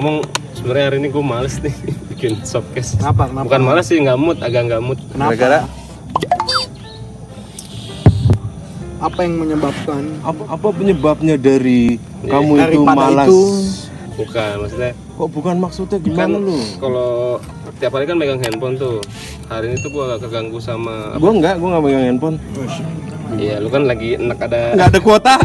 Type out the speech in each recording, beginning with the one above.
ngomong sebenarnya hari ini gue males nih bikin showcase. Kenapa? Bukan males sih, nggak mood, agak nggak mood. Gara-gara apa yang menyebabkan? Apa penyebabnya dari kamu itu Daripada malas? itu. Bukan, maksudnya Kok bukan maksudnya kan gimana lu? kalau tiap hari kan megang handphone tuh. Hari ini tuh gue agak keganggu sama Gua nggak megang handphone. Iya, lu kan lagi enak ada. Nggak ada kuota.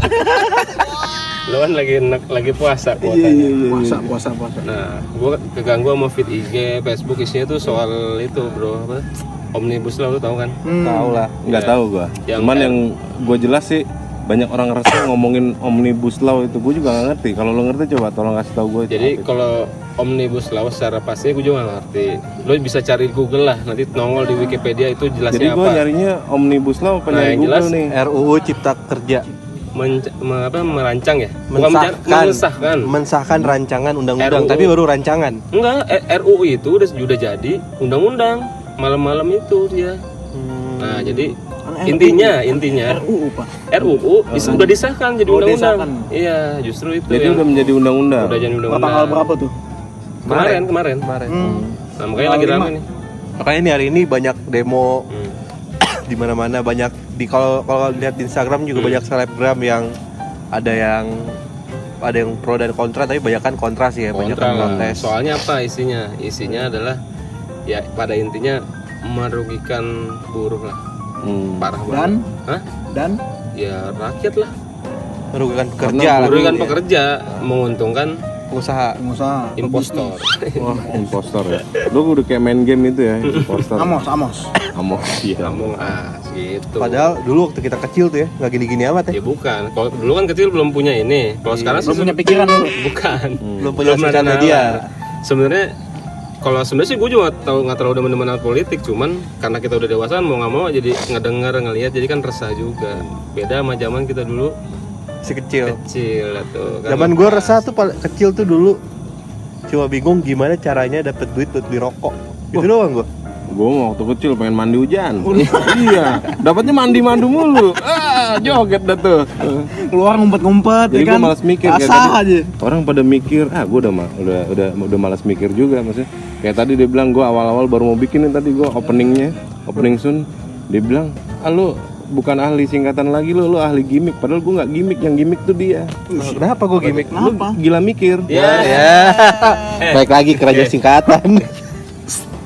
Lu kan lagi enak, lagi puasa kuotanya. Iya. Puasa. Nah, gue keganggu sama feed IG, Facebook isinya tuh soal itu bro, apa? Omnibus Law, lu tahu kan? Tahu lah. Nggak Iya. tahu gua. Yang Cuman kan- yang gua jelas sih banyak orang resah ngomongin Omnibus Law itu. Gua juga nggak ngerti. Kalau lo ngerti coba tolong kasih tahu gua. itu Jadi apa. kalau Omnibus Law secara pasti gue juga nggak ngerti. Lo bisa cari Google lah, nanti nongol di Wikipedia itu Jadi jelasnya gua apa. nyarinya Omnibus Law apa Nah, nyari yang Google jelas nih? RUU Cipta Kerja Merancang ya? Bukan mensahkan mensahkan. rancangan undang-undang, RUU. tapi baru rancangan. Enggak, RUU itu udah jadi undang-undang. Malam-malam itu dia. Nah, jadi intinya RUU Pak. RUU udah disahkan jadi Oh, undang-undang. disahkan. Iya, justru itu Jadi yang udah menjadi undang-undang. udah jadi Tanggal undang-undang. berapa tuh? Kemarin. Nah, makanya lagi Tanggal rame 5. nih. Makanya ini hari ini banyak demo Hmm. di mana-mana, banyak di kalau lihat di Instagram juga banyak selebgram yang ada yang pro dan kontra, tapi banyak kan kontra sih ya, banyak Kontra kan lah. protes. Soalnya apa isinya? Isinya adalah ya pada intinya merugikan buruh lah. Parah banget. Dan Hah? dan Ya rakyat lah. Merugikan Karena pekerja, Merugikan lagi, pekerja, menguntungkan pengusaha. pengusaha impostor. Wah, impostor ya. Lu udah kayak main game itu ya, impostor. Amos. Iya. Ngomong gitu. Padahal dulu waktu kita kecil tuh ya nggak gini-gini amat ya. Ya bukan. Kalau dulu kan kecil belum punya ini. Kalau sekarang Belum sih punya pikiran dulu. bukan. Belum punya Belum sosial ada media. nalar. Sebenarnya kalau sebenarnya sih gue juga nggak terlalu demen-demen politik, cuman karena kita udah dewasa mau nggak mau jadi ngedenger ngelihat jadi kan resah juga. Beda sama zaman kita dulu Si kecil. tuh. Zaman gue resah tuh kecil tuh dulu cuma bingung gimana caranya dapet duit buat beli rokok. Itu doang gue. Gua mau waktu kecil pengen mandi hujan. Iya, dapatnya mandi-mandi mulu. Joget dah tuh. Keluar ngumpet-ngumpet Jadi ya gua kan. malas mikir kayak Asah tadi. aja. Orang pada mikir, gua udah malas mikir juga maksudnya. Kayak tadi dia bilang gua awal-awal baru mau bikin nih tadi gua opening soon. Dia bilang, "Lu bukan ahli singkatan lagi lu ahli gimmick." Padahal gua nggak gimmick, yang gimmick tuh dia. Kenapa gue gimmick? Lu gila mikir. Ya. Baik lagi kerja singkatan.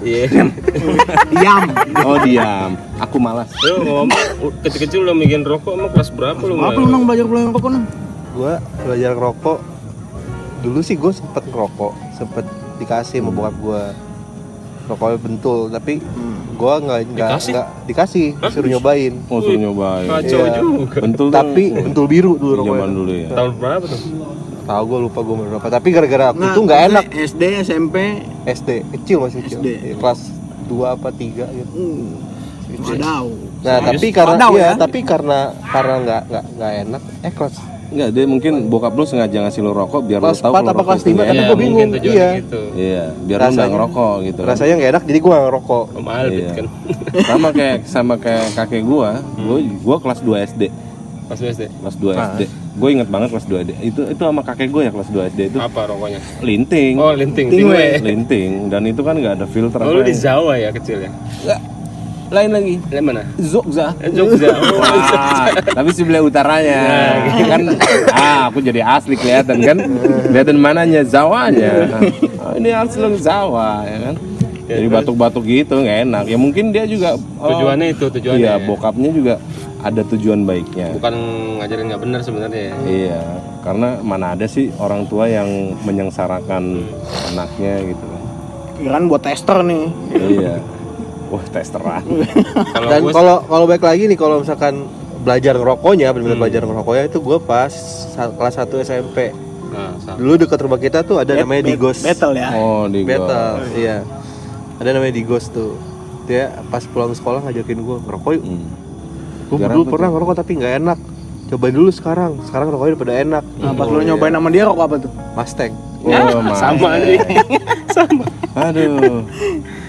Iya. Diam. Oh diam, aku malas. Lu ngomong kecil-kecil udah bikin rokok emang kelas berapa lu? Apa lu nang belajar rokok nang? Gue belajar ngerokok. Dulu sih gue sempet ngerokok, sempet dikasih sama bokap gue rokoknya bentul, tapi gue nggak dikasih, suruh nyobain. Mau suruh nyobain. Kacau Iya. juga. Bentul Tapi bentul biru dulu zaman rokoknya. dulu ya. Tahun berapa tuh? Tahu gue lupa gue berapa. Tapi gara-gara aku itu nggak enak. SD, SMP. SD kecil masih kecil. SD. Ya, kelas 2 apa 3 gitu. Wadaw. Nah, tapi karena Wadaw, iya, ya? tapi karena nggak enak. Kelas Enggak, dia mungkin bokap lu sengaja ngasih lu rokok biar lu Kelas tahu 4 kalau apa rokok kelas itu 5, nggak tapi enak. gua bingung. Mungkin tujuannya Iya. gitu. Iya, biar lu nggak Rasanya- ngerokok gitu. kan. rasanya nggak enak, jadi gue nggak ngerokok. Om Albit Iya. kan. sama kayak kakek gua kelas 2 SD. Pas lu SD. Kelas 2 SD. Gue inget banget kelas 2 SD. Itu sama kakek gue ya kelas 2 SD itu Apa rokoknya? linting. Oh, linting. Tingwe. Linting dan itu kan nggak ada filter Oh, lu apa di Jawa ya kecil ya? lain lagi. Di mana? Zogza. Jogja. Wah, tapi sebelah utaranya kan aku jadi asli kelihatan kan, kelihatan mananya Zawanya. Oh, ini asli Zawa ya kan, jadi batuk-batuk gitu nggak enak ya, mungkin dia juga Tujuannya itu, tujuannya. iya, bokapnya juga ada tujuan baiknya. Bukan ngajarin nggak benar sebenarnya ya. Iya, karena mana ada sih orang tua yang menyengsarakan anaknya gitu kan. Kirain buat tester nih. Iya. Wah, testeran. Kalau Dan gua kalau baik lagi nih, kalau misalkan belajar ngerokoknya, benar-benar belajar ngerokoknya itu gue pas kelas 1 SMP. nah, sama. Dulu dekat rumah kita tuh ada namanya Digos. Battle ya. Oh, di Battle, iya. Ada namanya Digos tuh. Dia pas pulang sekolah ngajakin gue ngerokok yuk. Gue Jarang dulu tuh, pernah ngerokok tapi nggak enak. Cobain dulu sekarang rokoknya udah pada enak. Nah, pas lu nyobain sama dia rokok apa tuh? Mustang. Sama nih. Sama. Aduh.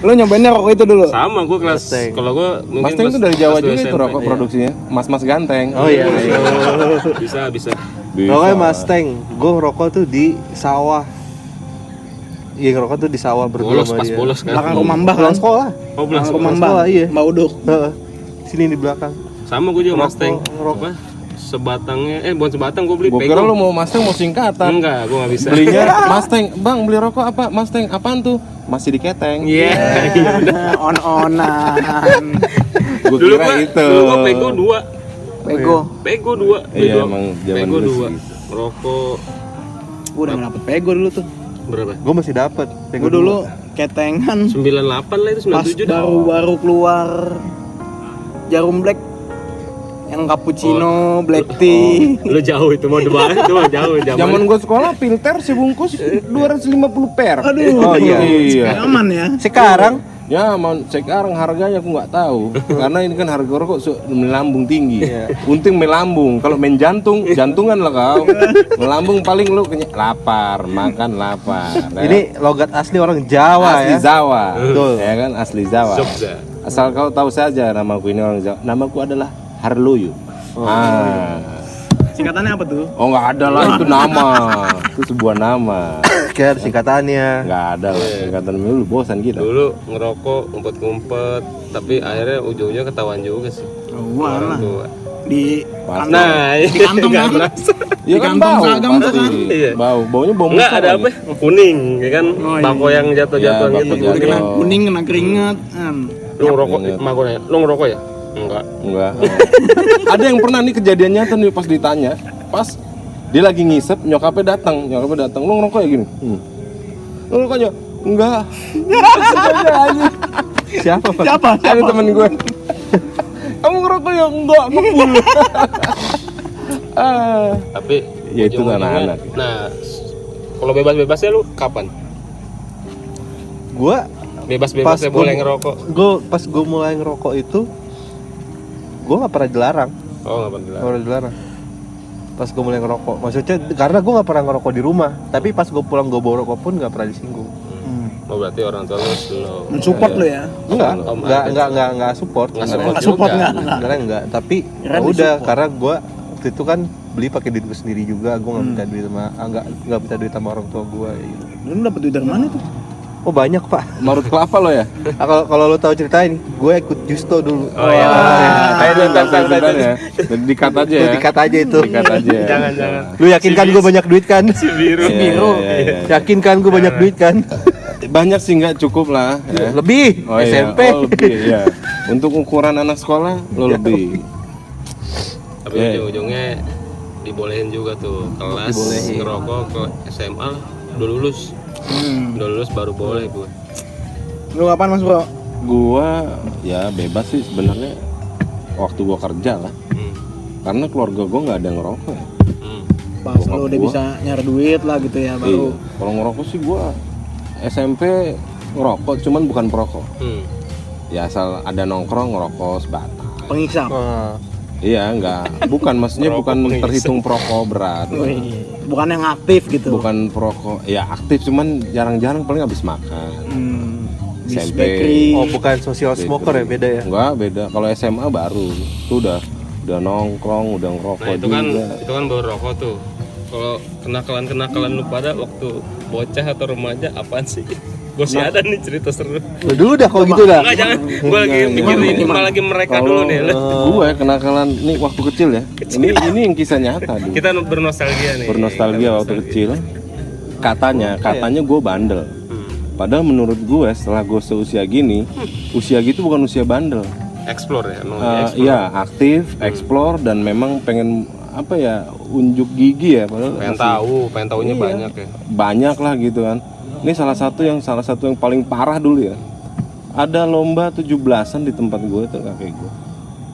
Lu nyobainnya rokok itu dulu. Sama gua kelas. Mustang. Kalau gua mungkin Mustang itu kelas- dari Jawa kelas dua juga itu SMP. rokok produksinya. Mas-mas ganteng. Oh iya. Bisa. Bisa. Rokoknya Mustang. Gue rokok tuh di sawah. Iya ngerokok tuh di sawah berdua Bolos sama pas dia. bolos kan. Belakang rumah Mbah kan. Pulang sekolah. Oh, Belakang belakang rumah sekolah, Mbah. iya. Mbah Uduk. Heeh. Sini di belakang. Sama gue juga Ngerokok, Mustang. ngerokok. Apa? Sebatangnya bukan sebatang gue beli Gue Pego. kira lu mau Mustang mau singkatan. Enggak, gue nggak bisa. Belinya Mustang, bang beli rokok apa? Mustang, apaan tuh? Masih di keteng. Iya. On-onan. Gue Dulu kira gua itu. dulu gua Pego 2. Pego. Pego 2. Iya, emang zaman Pego dulu 2. sih. Rokok Gue udah nggak dapet Pego dulu tuh. berapa? Gue masih dapet. Gue dulu ketengan 98 lah itu pas 97 dah. baru keluar Jarum Black yang cappuccino, black tea. Lu jauh itu mau banget, itu mah jauh Zaman gue sekolah filter sebungkus 250 per. Aduh. Oh, iya. Aman ya. Sekarang Ya, mau sekarang harganya aku nggak tahu. Karena ini kan harga rokok melambung tinggi. Untung melambung. Kalau main jantung, jantungan lah kau. Melambung paling lu lapar, makan lapar. Ya. ini logat asli orang Jawa asli ya. Jawa. Betul. Ya kan asli Jawa. Jogja. Asal kau tahu saja namaku ini orang Jawa. Namaku adalah Harloyo. Singkatannya apa tuh? Oh nggak ada lah itu nama. Itu sebuah nama. Kayak ada singkatannya. Nggak ada lah. Singkatan dulu bosan kita. Dulu ngerokok ngumpet-ngumpet, tapi akhirnya ujungnya ketahuan juga sih. Wah Orang lah. tua. Di Pasti. Nah, di kantong nggak kan? berasa. Iya kan Di bau. kantong seragam tuh Pasti. kan? Iya. Bau. Baunya bau Enggak musik ada lagi. apa? Kuning, ya kan? Oh, iya. Bako yang jatuh-jatuhan Ya, gitu. bako Udah kena jatuh. kuning, kena keringet. Lu ngerokok, Ingat. mak gue nanya, lu ngerokok ya? Enggak. Enggak. Ada yang pernah nih kejadian nyata nih pas ditanya, pas dia lagi ngisep, nyokapnya datang, lu ngerokok ya gini? Lu ngerokoknya? Enggak. Siapa Pak? Siapa? Ada temen gue. Kamu ngerokok ya? Enggak, ngebul. Tapi Ya, itu ujung-ujungnya- anak-anak. Nah, kalau bebas-bebasnya lu kapan? Gua Bebas-bebasnya gua- boleh ngerokok. pas gue mulai ngerokok itu gue nggak pernah dilarang. Oh, enggak pernah. Nggak pernah dilarang. Pas gue mulai ngerokok, maksudnya karena gue nggak pernah ngerokok di rumah, tapi pas gue pulang gue bawa rokok pun nggak pernah disinggung. Oh, berarti orang tua lu slow. Mensupport lu ya. Enggak, Om, enggak support. Nggak Sebenarnya support, juga. nggak. Sebenarnya enggak, tapi Kirain ya udah disupport. karena gue waktu itu kan beli pakai duit gue sendiri juga, gue nggak minta duit sama nggak minta duit sama orang tua gue. Gitu. Lu dapet duit dari mana tuh? Oh banyak Pak. Marut kelapa lo ya? Nah, kalau lo tahu ceritain, gue ikut Justo dulu. Oh iya. Sebenarnya. Jadi dikat aja ya. Dikat aja itu. Dikat aja. ya. Jangan. Lu yakin kan gue banyak duit kan? Si biru. Iya. Yakin kan gue banyak duit kan? Banyak sih nggak cukup lah. Ya. Lebih Oh, iya. SMP. Oh, lebih, iya. Untuk ukuran anak sekolah lo lebih. Tapi Iya. ujung-ujungnya dibolehin juga tuh kelas Dibolehin. ngerokok ke SMA udah lulus. Udah lulus baru boleh gue. Lu kapan Mas Bro? Gua ya bebas sih sebenarnya waktu gua kerja lah. Karena keluarga gua nggak ada yang ngerokok. Ya. Pas Bokap lu udah gua. bisa nyari duit lah gitu ya Iya. baru. Kalau ngerokok sih gua SMP ngerokok, cuman bukan perokok. Ya asal ada nongkrong ngerokok sebatang. Pengisap. Wah. Iya enggak, bukan maksudnya Perokok bukan pengisap. terhitung perokok berat. Wih, bukan yang aktif gitu. Bukan perokok, ya aktif cuman jarang-jarang paling habis makan. Di SMP. bakery. Oh bukan social smoker ya, beda ya? Enggak, beda. Kalau SMA baru, itu udah nongkrong, udah ngerokok Nah juga. itu kan baru rokok tuh. Kalau kenakalan lu pada waktu bocah atau remaja apaan sih? Gue sih ada nih cerita seru. Lu dulu dah kalau gitu dah. Enggak jangan. Gue lagi mikir ini lagi mereka dulu nih. Gue kenakalan nih waktu kecil ya. Ini yang kisah nyata dulu. Kita bernostalgia nih. Bernostalgia waktu kecil. Katanya gue bandel. Padahal menurut gue setelah gue seusia gini, usia gitu bukan usia bandel. Explore ya, emang lagi explore. Iya aktif, explore dan memang pengen apa ya unjuk gigi ya. Padahal Pengen masih- tahunya Iya. banyak ya. Banyak lah gitu kan. Ini salah satu yang paling parah dulu ya. Ada lomba 17-an di tempat gue tuh kakek gue.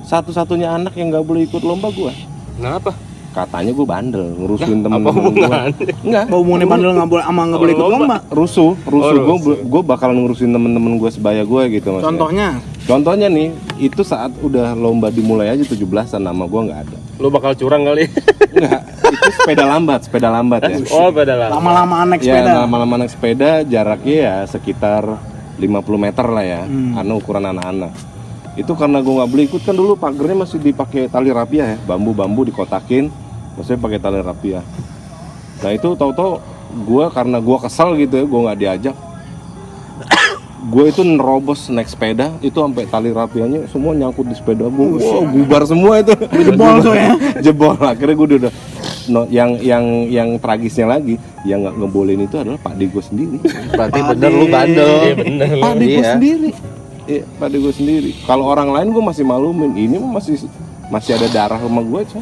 Satu-satunya anak yang nggak boleh ikut lomba gue. Kenapa? Katanya gue bandel ngurusin Apa temen-temen gue. hubungannya? Enggak. Mau hubungannya bandel nggak boleh ama nggak boleh ikut lomba. Rusuh rusuh. gue bakalan ngurusin temen-temen gue sebaya gue gitu maksudnya. Contohnya Contohnya nih, itu saat udah lomba dimulai aja 17-an nama gue nggak ada. Lu bakal curang kali. Enggak, itu sepeda lambat ya. Oh, beda lah. lama-lama naik Ya, sepeda. lama-lama naik sepeda jaraknya ya sekitar 50 meter lah ya, karena ukuran anak-anak. Itu karena gue nggak boleh ikut kan dulu pagernya masih dipakai tali rapiah ya, bambu-bambu dikotakin, maksudnya pakai tali rapiah. Nah itu tahu-tahu karena gue kesel gitu ya, gue nggak diajak. Gue itu nerobos naik sepeda itu sampai tali rapiannya semua nyangkut di sepeda gue. Wow, bubar semua itu. Jebol tuh ya. Jebol. Akhirnya gue udah no, yang tragisnya lagi yang nggak ngebolehin itu adalah Pak Gue sendiri. Berarti bener lu bandel. Iya bener lu. Pak Gue Iya. sendiri. Iya, Pak Gue sendiri. Kalau orang lain gue masih malumin. Ini mah masih ada darah sama gue, coy.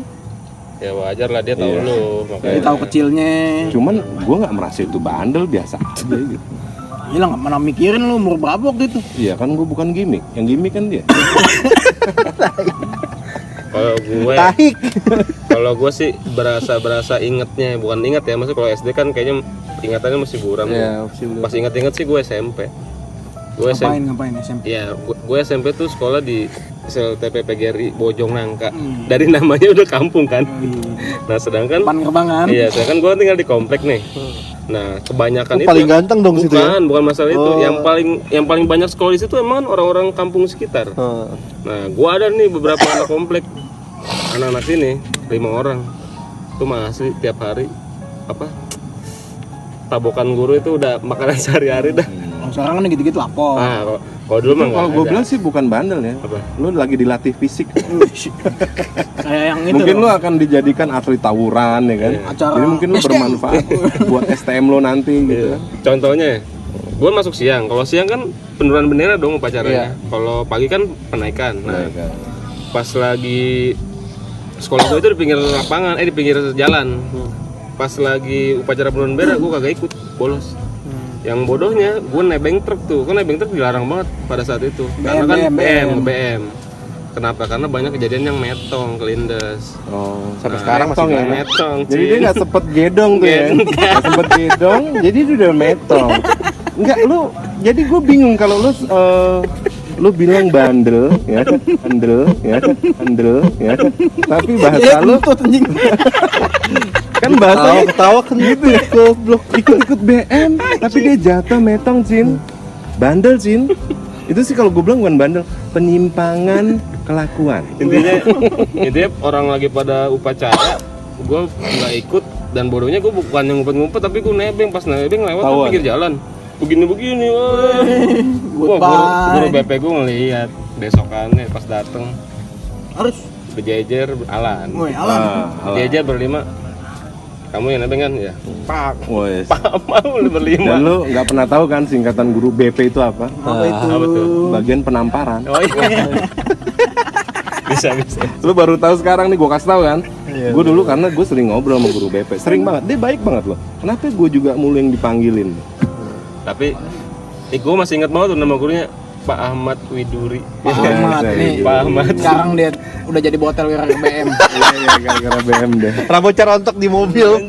Ya wajar lah dia tahu Iya. lu Jadi makanya. tahu kecilnya. Cuman gue nggak merasa itu bandel, biasa aja gitu. Gila nggak pernah mikirin lu umur berapa waktu itu. Iya kan gue bukan gimmick, yang gimmick kan dia. Kalau gue sih berasa ingetnya, bukan inget ya, maksudnya kalau SD kan kayaknya ingatannya masih buram. Iya, masih belum. Pas inget sih gue SMP. Gue Ngapain SMP? Iya, gue SMP tuh sekolah di SLTP PGRI Bojong Nangka. Dari namanya udah kampung kan. Nah, sedangkan Depan gerbang kan? iya, sedangkan gue tinggal di komplek nih. Nah, kebanyakan Lu itu paling ganteng dong situ ya. bukan masalah itu. Oh. Yang paling banyak sekolah di situ emang orang-orang kampung sekitar. Nah, gue ada nih beberapa anak komplek. Anak-anak sini 5 orang. Itu masih tiap hari apa? Tabokan guru itu udah makanan sehari-hari dah. Oh, sekarang kan gitu-gitu lapor. Nah, kalau dulu mah nggak Kalau gue ada. bilang sih bukan bandel ya. Apa? Lu lagi dilatih fisik. Kayak yang itu. Mungkin loh. lu akan dijadikan atlet tawuran ya kan. Acara Jadi mungkin lu STM. bermanfaat buat STM lu nanti gitu. Iya. Contohnya, gue masuk siang. Kalau siang kan penurunan bendera dong upacaranya. Kalau pagi kan penaikan. Nah, pas lagi sekolah gue itu di pinggir lapangan, di pinggir jalan. Pas lagi upacara penurunan bendera, gue kagak ikut, bolos. Yang bodohnya, gue nebeng truk tuh. Kan nebeng truk dilarang banget pada saat itu. Karena kan BM. Kenapa? Karena banyak kejadian yang metong, kelindes. Oh, Sampai sekarang masih metong ya. banyak. Metong, Jadi dia nggak sempet gedong tuh ya. Nggak sempet gedong, jadi dia udah metong. Enggak, lu jadi gue bingung kalau lu bilang bandel ya kan, bandel ya kan. Tapi bahasa lu kan bahasanya Ketawa kan gitu ya. goblok, ikut BM tapi dia jatuh metong, Cin. Bandel, Cin. Itu sih kalau gue bilang bukan bandel, penyimpangan kelakuan. Intinya orang lagi pada upacara, gue nggak ikut dan bodohnya gue bukan yang ngumpet-ngumpet tapi gue nebeng. Pas nebeng lewat di pinggir jalan begini wah guru BP gue ngeliat besokannya pas dateng Harus berjejer Alan woi, Alan. berjejer berlima. Kamu yang nebeng kan ya pak Wes. mau berlima. Dan lu nggak pernah tahu kan singkatan guru BP itu apa? Apa itu? Apa tuh? Bagian penamparan. Oh iya. bisa Lu baru tahu sekarang nih, gue kasih tahu kan. Gue dulu karena gue sering ngobrol sama guru BP, sering banget. Dia baik banget loh. Kenapa gue juga mulu yang dipanggilin? tapi gue masih ingat banget tuh nama gurunya Pak Ahmad Widuri. Pak Ahmad nih. Pak Ahmad. Sekarang dia udah jadi botel wira BM. Iya, gara-gara BM deh. Rambut rontok di mobil.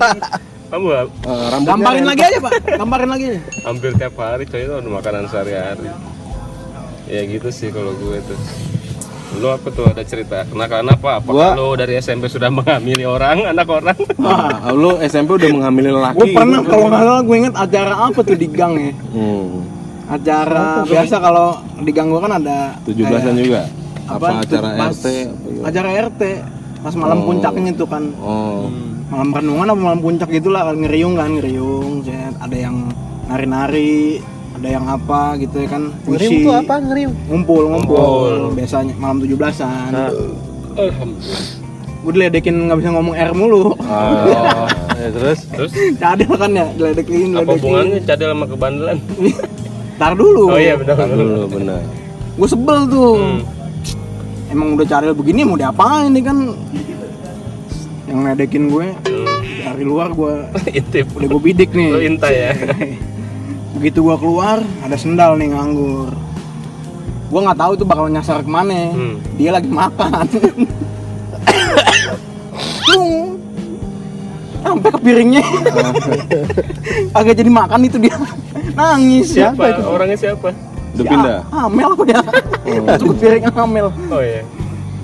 Kamu Rambutnya Gamparin lagi aja, Pak. Gamparin lagi. hampir tiap hari coy itu ada makanan sehari-hari. Ya gitu sih kalau gue tuh. Lu apa tuh ada cerita? Kenakalan apa? Apakah lu dari SMP sudah menghamili anak orang? Lu SMP udah menghamili laki. Gue pernah kalau nggak salah gue inget acara apa tuh di gang ya. Acara biasa kalau di gang gue kan ada 17-an juga. Apa acara pas RT? Acara RT. Pas malam puncaknya tuh kan. Oh. Malam renungan apa malam puncak gitulah kan, ngeriung. Set. Ada yang nari-nari, ada yang apa gitu ya kan. Ngeriung tuh apa ngeriung? Ngumpul. Biasanya malam 17-an. Alhamdulillah. Gue diledekin nggak bisa ngomong R mulu. Terus Terus Cadel kan ya, diledekin. apa hubungannya cadel sama kebandelan? Ntar dulu. Oh iya benar. Dulu benar. Gue sebel tuh. Emang udah cadel begini mau diapain nih kan? Yang ngedekin gue dari luar gue Intip. udah gue bidik nih. Lu intai ya. Begitu gua keluar ada sendal nih nganggur. Gua nggak tahu tuh bakal nyasar kemana. Dia lagi makan. Sampai ke piringnya. Agak jadi makan itu dia. Nangis. Siapa itu? Orangnya siapa? Udah pindah. Amel apa dia? Itu ke piring Amel. Oh iya.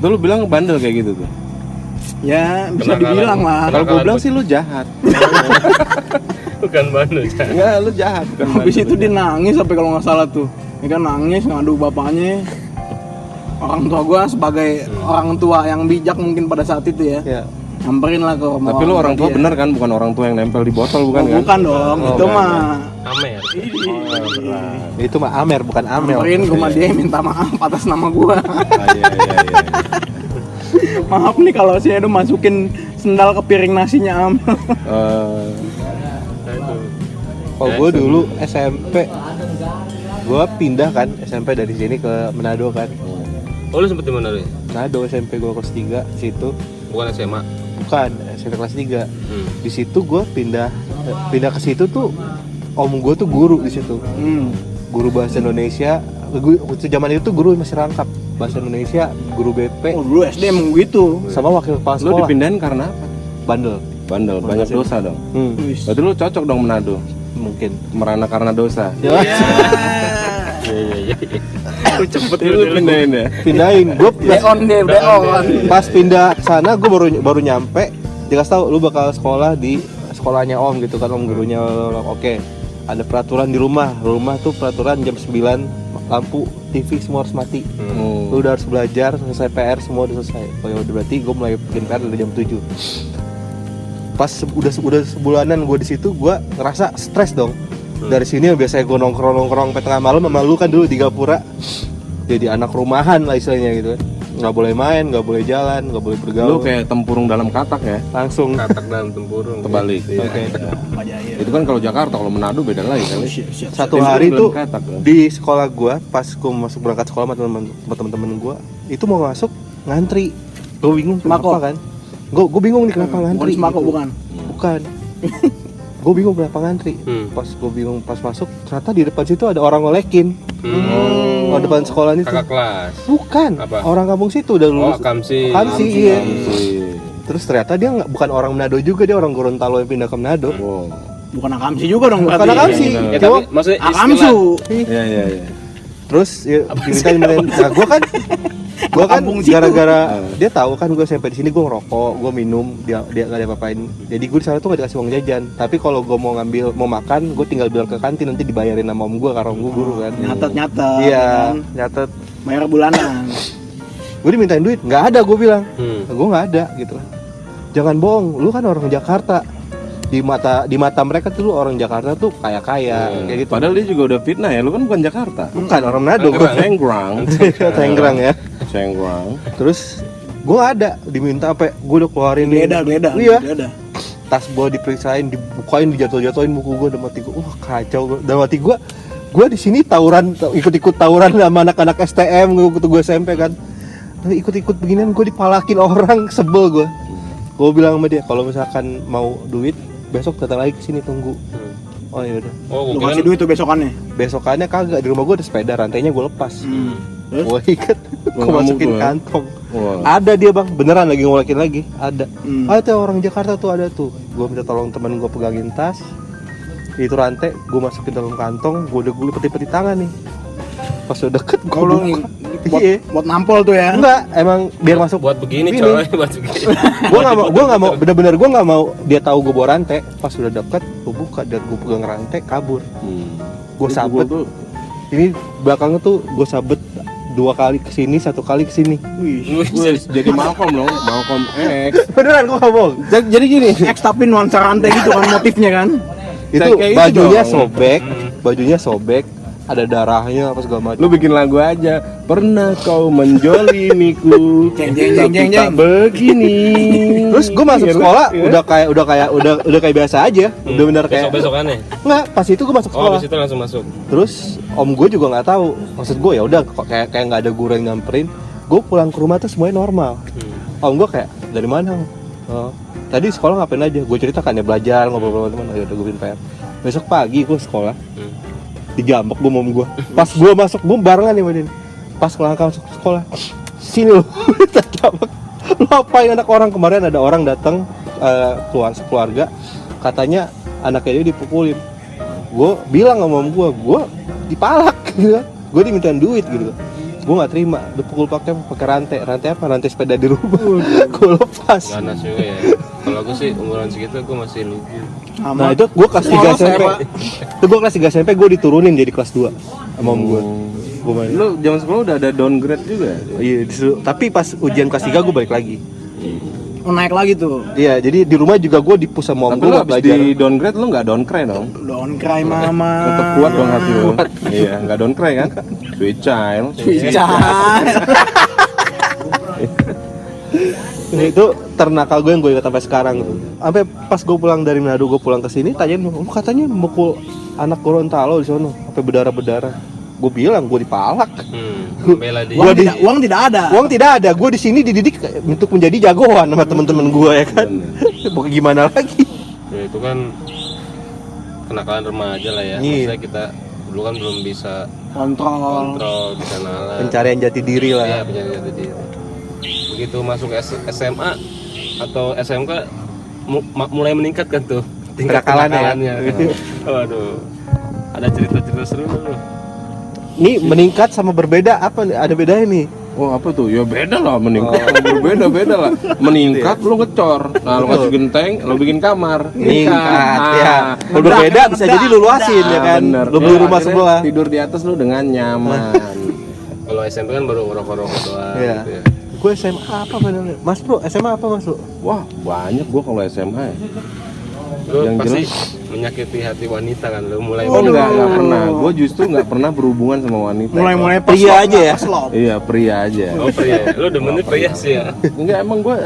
Tuh lu bilang bandel kayak gitu tuh. Ya bisa Kenakalan. dibilang lah. Kalau gue bilang sih lu jahat. Bukan bandel kan. Enggak, lu jahat bukan Habis bandel. itu dia nangis sampai kalau nggak salah tuh. Dia kan nangis ngadu bapaknya. Orang tua gua sebagai orang tua yang bijak mungkin pada saat itu ya. ya Nyamperin lah ke rumah. Tapi lu orang tua dia. bener kan, bukan orang tua yang nempel di botol bukan kan? Bukan dong, itu bukan, mah Amer. Itu mah Amer bukan Amel. nyamperin ke rumah dia minta maaf atas nama gua. Ah, iya. Maaf nih kalau si Edo masukin sendal ke piring nasinya Amel. Kalau gue dulu SMP, gue pindah kan SMP dari sini ke Manado kan. Oh lu sempet di mana lu? Manado SMP gue kelas 3 situ. Bukan SMA. Bukan SMP kelas 3. Di situ gue pindah ke situ tuh om gue tuh guru di situ. Guru bahasa Indonesia. Waktu zaman itu guru masih rangkap bahasa Indonesia, guru BP. Oh dulu SD emang gitu. Sama wakil kepala Lu sekolah. dipindahin karena apa? Bandel. Banyak dosa dong. Wis. Berarti lu cocok dong Manado. Mungkin. Merana karena dosa. Iya. Lu cepet Lu pindahin ya. Pindahin. Gue Beon deh, beon. pas pindah ke sana gue baru nyampe, dikasih tahu lu bakal sekolah di sekolahnya om gitu kan, om gurunya. Oke, ada peraturan di rumah tuh peraturan jam 9 lampu TV semua harus mati. Lu udah harus belajar, selesai PR semua udah selesai. Oh ya udah, berarti gue mulai bikin PR dari jam 7. Pas udah sebulanan gue di situ, gue ngerasa stres dong. Dari sini yang biasanya gue nongkrong sampai tengah malam, sama lu kan dulu di Gapura, jadi anak rumahan lah istilahnya gitu kan. Nggak boleh main, nggak boleh jalan, nggak boleh bergaul. Lu kayak tempurung dalam katak ya. Langsung. katak dalam tempurung. Terbalik. Oke. Itu kan kalau Jakarta, kalau Manado beda lagi kali. Satu Tempurung hari dalam tuh katak, kan? di sekolah gue, pas gue masuk berangkat sekolah sama teman-teman gue, itu mau masuk ngantri. Gue bingung Semako. kenapa kan? Gue bingung nih kenapa ngantri. Semako gitu. bukan. Bukan. Gue bingung kenapa ngantri. Pas gue bingung pas masuk, ternyata di depan situ ada orang ngolekin. Oh, depan sekolah itu. Kakak kelas. Bukan. Apa? Orang kampung situ udah Oh, lulus. Kamsi. Kamsi, iya. Iya. Terus ternyata dia bukan orang Manado juga, dia orang Gorontalo yang pindah ke Manado. Wow. Bukan Akamsi juga dong berarti. Bukan Akamsi. Ya Cuma tapi maksudnya Akamsu. Iya. terus ya, dimintain. Nah, gue kan Kampung situ. gara-gara dia tahu kan gue sampai di sini gue ngerokok, gue minum, dia nggak ada apa-apain. Jadi gue di sana tuh nggak dikasih uang jajan. Tapi kalau gue mau makan, gue tinggal bilang ke kantin, nanti dibayarin sama om gue karena om gue guru kan. Nyatet. Iya, Kan? nyatet. Bayar bulanan. Gue dimintain duit, nggak ada, gue bilang. Gue nggak ada gitu. Jangan bohong, lu kan orang Jakarta. Di mata mereka tuh lu orang Jakarta tuh kaya kayak gitu. Padahal dia juga udah fitnah ya, lu kan bukan Jakarta. Bukan orang Manado, gue Tenggerang ya. Senggrang. Terus gue nggak ada, diminta apa? Gue udah keluarin Geledah. Iya. Geledah. Tas gue diperiksain, dibukain, dijatuh-jatuhin buku gue, dalam hati gue, wah kacau. Dalam hati gue di sini ikut-ikut tawuran sama anak-anak STM waktu gue SMP kan. Ikut-ikut beginian gue dipalakin orang, sebel gue. Gue bilang sama dia, kalau misalkan mau duit besok datang lagi ke sini, tunggu. Oh iya udah. Oh, Lu gue kasih duit tuh besokannya. Besokannya kagak, di rumah gue ada sepeda, rantainya gue lepas. Terus? Gue ikat, gue masukin mukul. kantong. Wah. Ada dia bang, beneran lagi ngolekin lagi, ada. Hmm. Ada tuh orang Jakarta tuh, ada tuh. Gue minta tolong temen gue pegangin tas, itu rantai, gue masukin dalam kantong, gue peti-peti tangan nih. Pas udah deket, gue Kalau Iya. buat nampol tuh ya. Enggak, emang biar masuk. buat begini Begini. coy, buat begini. Gue nggak mau, bener-bener gue nggak mau dia tahu gue bawa rantai. Pas udah deket, gue buka dan gue pegang rantai, kabur. Gue sabet. tuh Ini belakangnya tuh gue sabet 2 kali kesini, 1 kali kesini. Wih. jadi Malcolm dong, Malcolm X. Beneran gue nggak bohong. Jadi gini, X tapi nuansa rantai gitu kan motifnya kan. Itu Kayak bajunya itu dong. bajunya sobek, ada darahnya apa segala macam. lu bikin lagu aja. Pernah kau menjolimiku, Jeng, tapi tak begini. Terus gue masuk sekolah udah kayak biasa aja, udah bener kayak Besok-besokannya. nggak, pas itu gue masuk Oh, sekolah. habis itu langsung masuk. Terus om gue juga nggak tahu, maksud gue ya udah kayak nggak ada guru yang nyamperin. Gue pulang ke rumah tuh semuanya normal. Om gue kayak dari mana? Oh, tadi sekolah ngapain aja? Gue ceritakan ya, belajar, ngobrol sama teman. Ayo udah gue bikin PR. Besok pagi gue sekolah, dijambak gue om gue. Pas gue masuk, gue barengan nih sama dia. Pas langkah masuk sekolah, sini lo, dijambak. Lo apain anak orang? Kemarin ada orang datang keluarga, katanya anaknya dia dipukulin. Gue bilang sama om gue dipalak gitu. Gue dimintain duit gitu. Gue nggak terima, dipukul pakai rantai apa? Rantai sepeda di rumah. Gue lepas. Ganas juga ya. Kalau gue sih umuran segitu gue masih lugu. Nah itu gue kelas 3 SMP. Itu gue kelas 3 SMP, gue diturunin jadi kelas 2 sama om gue. Gue main. Lu zaman sekolah udah ada downgrade juga. Iya, tapi pas ujian kelas 3 gue balik lagi. naik lagi tuh. Iya, jadi di rumah juga gue dipus sama om Tapi gue lu nggak habis belajar. di downgrade lu nggak downgrade dong? Don't cry mama. Tetap kuat dong hati lu. Iya, nggak downgrade kan? Sweet child. Itu ternakal gue yang gue ingat sampai sekarang tuh. Sampai pas gue pulang dari Manado, gue pulang ke sini tanyain, lu katanya mukul anak Gorontalo di sono sampai berdarah-berdarah. Gue bilang gue dipalak. Bela dia. Uang tidak ada. Uang tidak ada. Gue di sini dididik untuk menjadi jagoan sama teman-teman gue ya kan. Mau gimana lagi? Ya, itu kan kenakalan remaja lah ya. Iya. Maksudnya kita dulu kan belum bisa kontrol, bisa nalar. Pencarian jati diri lah. Iya, pencarian jati diri. Begitu masuk SMA atau SMK mulai meningkat kan tuh tingkat Kenakalannya. kenakalannya. Waduh. Ada cerita-cerita seru tuh. Ini meningkat sama berbeda apa nih? Ada bedanya nih. Oh apa tuh? Ya beda lah meningkat, berbeda lah. Meningkat lu ngecor, nah lu kasih genteng, lu bikin kamar. Meningkat Ah. ya. Kalau berbeda bisa jadi lu luasin ya kan. Bener. Lu beli Ya, rumah akhirnya sebelah. tidur di atas lu dengan nyaman. Kalau SMP kan baru ngerokok-rokok doang Iya. gitu ya. Gue SMA apa bener? Mas bro, SMA apa mas bro? Wah banyak gua kalau SMA ya. Lu Yang pasti jelas- menyakiti hati wanita kan lu mulai Oh enggak pernah. Gua justru nggak pernah berhubungan sama wanita. Mulai Pria pas aja ya? pas love. Iya pria aja. Oh pria, lu demennya pria sih ya. Enggak emang gua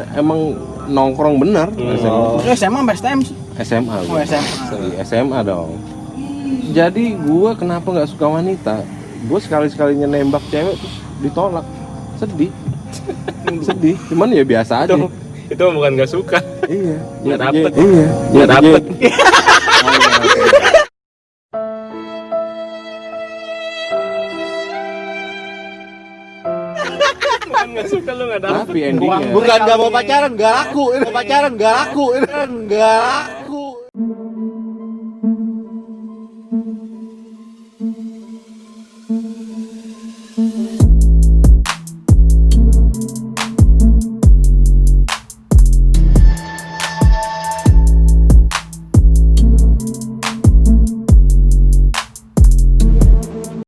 nongkrong bener SMA. Lu SMA sampai STM sih. SMA Oh, gua. SMA. SMA dong. Jadi gua kenapa nggak suka wanita? Gua sekali-sekalinya nembak cewek terus ditolak. Sedih. Sedih. Cuman ya biasa aja. Itu mah bukan gak suka. Iya. Nggak dapet. Iya. Nggak dapet. Bukan gak suka lu gak dapet. Tapi endingnya Bukan gak mau pacaran, gak laku. Pacaran gak laku. Enggak.